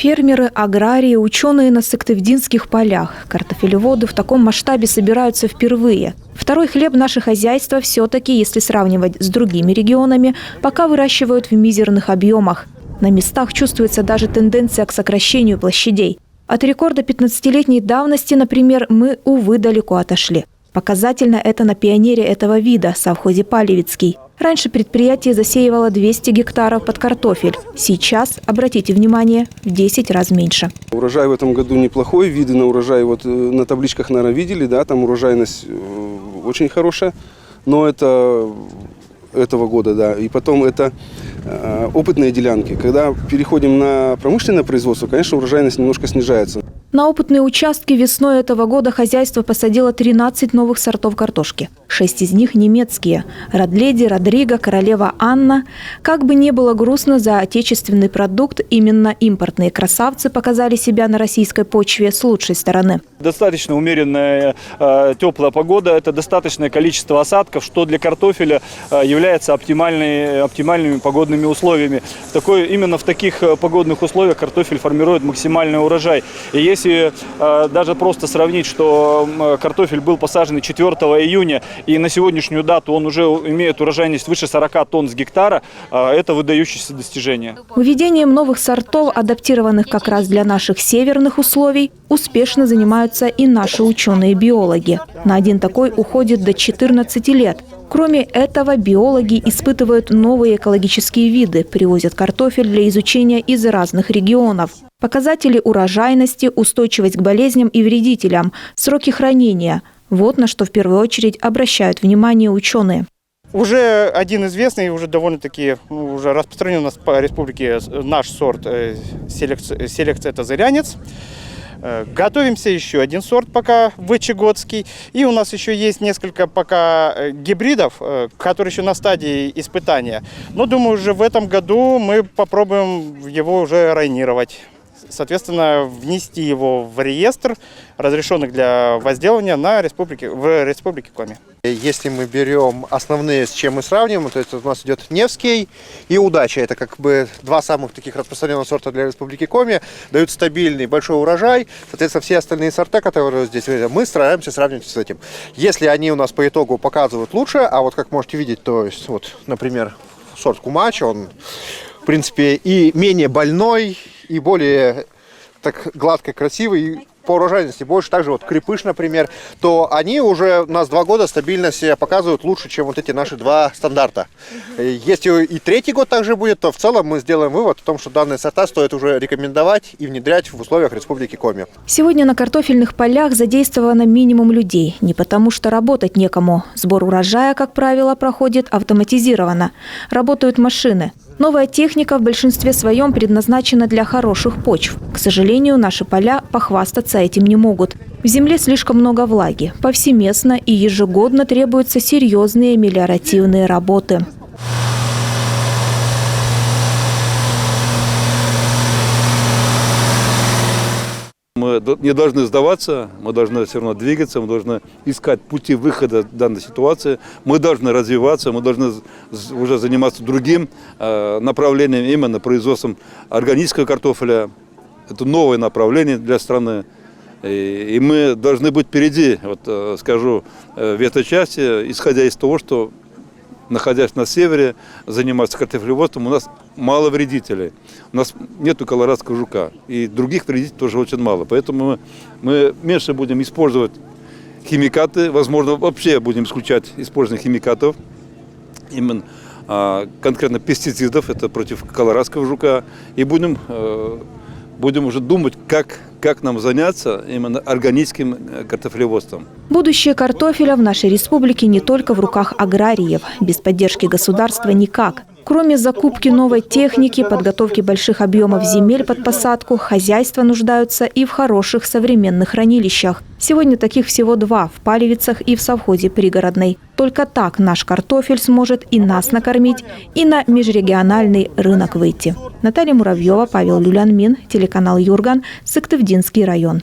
Фермеры, аграрии, ученые на сыктывдинских полях. Картофелеводы в таком масштабе собираются впервые. Второй хлеб наши хозяйства все-таки, если сравнивать с другими регионами, пока выращивают в мизерных объемах. На местах чувствуется даже тенденция к сокращению площадей. От рекорда 15-летней давности, например, мы, увы, далеко отошли. Показательно это на пионере этого вида, совхозе Палевицкий. Раньше предприятие засеивало 200 гектаров под картофель. Сейчас, обратите внимание, в 10 раз меньше. Урожай в этом году неплохой. Виды на урожай вот на табличках, наверное, видели, да, там урожайность очень хорошая. Но это этого года, да. И потом это опытные делянки. Когда переходим на промышленное производство, конечно, урожайность немножко снижается. На опытные участки весной этого года хозяйство посадило 13 новых сортов картошки. 6 из них немецкие – Радледи, Родриго, Королева Анна. Как бы не было грустно за отечественный продукт, именно импортные красавцы показали себя на российской почве с лучшей стороны. Достаточно умеренная теплая погода, это достаточное количество осадков, что для картофеля является оптимальными погодными условиями. Именно в таких погодных условиях картофель формирует максимальный урожай. И если даже просто сравнить, что картофель был посажен 4 июня, и на сегодняшнюю дату он уже имеет урожайность выше 40 тонн с гектара, это выдающееся достижение. Выведением новых сортов, адаптированных как раз для наших северных условий, успешно занимаются и наши ученые-биологи. На один такой уходит до 14 лет. Кроме этого, биологи испытывают новые экологические виды, привозят картофель для изучения из разных регионов. Показатели урожайности, устойчивость к болезням и вредителям, сроки хранения – вот на что в первую очередь обращают внимание ученые. Уже один известный, уже довольно-таки уже распространен у нас по республике наш сорт селекция – это зырянец. Готовимся еще один сорт пока вычегодский. И у нас еще есть несколько пока гибридов, которые еще на стадии испытания. Но думаю, уже в этом году мы попробуем его уже районировать. Соответственно, внести его в реестр разрешенных для возделывания в Республике Коми. Если мы берем основные, с чем мы сравниваем, то есть у нас идет Невский и Удача. Это как бы два самых таких распространенных сорта для Республики Коми. Дают стабильный большой урожай. Соответственно, все остальные сорта, которые здесь мы стараемся сравнивать с этим. Если они у нас по итогу показывают лучше, а вот как можете видеть, то есть вот, например, сорт Кумач, он в принципе и менее больной, и более так гладко, красивый, по урожайности больше. Также вот Крепыш, например, то они уже у нас 2 года стабильно себя показывают лучше, чем вот эти наши 2 стандарта. Если и 3-й год также будет, то в целом мы сделаем вывод о том, что данные сорта стоит уже рекомендовать и внедрять в условиях Республики Коми. Сегодня на картофельных полях задействовано минимум людей. Не потому что работать некому. Сбор урожая, как правило, проходит автоматизированно. Работают машины. Новая техника в большинстве своем предназначена для хороших почв. К сожалению, наши поля похвастаться этим не могут. В земле слишком много влаги. Повсеместно и ежегодно требуются серьезные мелиоративные работы. Мы не должны сдаваться, мы должны все равно двигаться, мы должны искать пути выхода данной ситуации, мы должны развиваться, мы должны уже заниматься другим направлением, именно производством органического картофеля. Это новое направление для страны. И мы должны быть впереди, вот скажу, в этой части, исходя из того, что, находясь на севере, заниматься картофелеводством, у нас мало вредителей. У нас нету колорадского жука. И других вредителей тоже очень мало. Поэтому мы меньше будем использовать химикаты. Возможно, вообще будем исключать использование химикатов. Именно конкретно пестицидов. Это против колорадского жука. И будем уже думать, как нам заняться именно органическим картофелеводством. Будущее картофеля в нашей республике не только в руках аграриев. Без поддержки государства никак. Кроме закупки новой техники, подготовки больших объемов земель под посадку, хозяйства нуждаются и в хороших современных хранилищах. Сегодня таких всего 2 – в Палевицах и в совхозе Пригородной. Только так наш картофель сможет и нас накормить, и на межрегиональный рынок выйти. Наталья Муравьева, Павел Люлянмин, телеканал Юрган, Сыктывдинский район.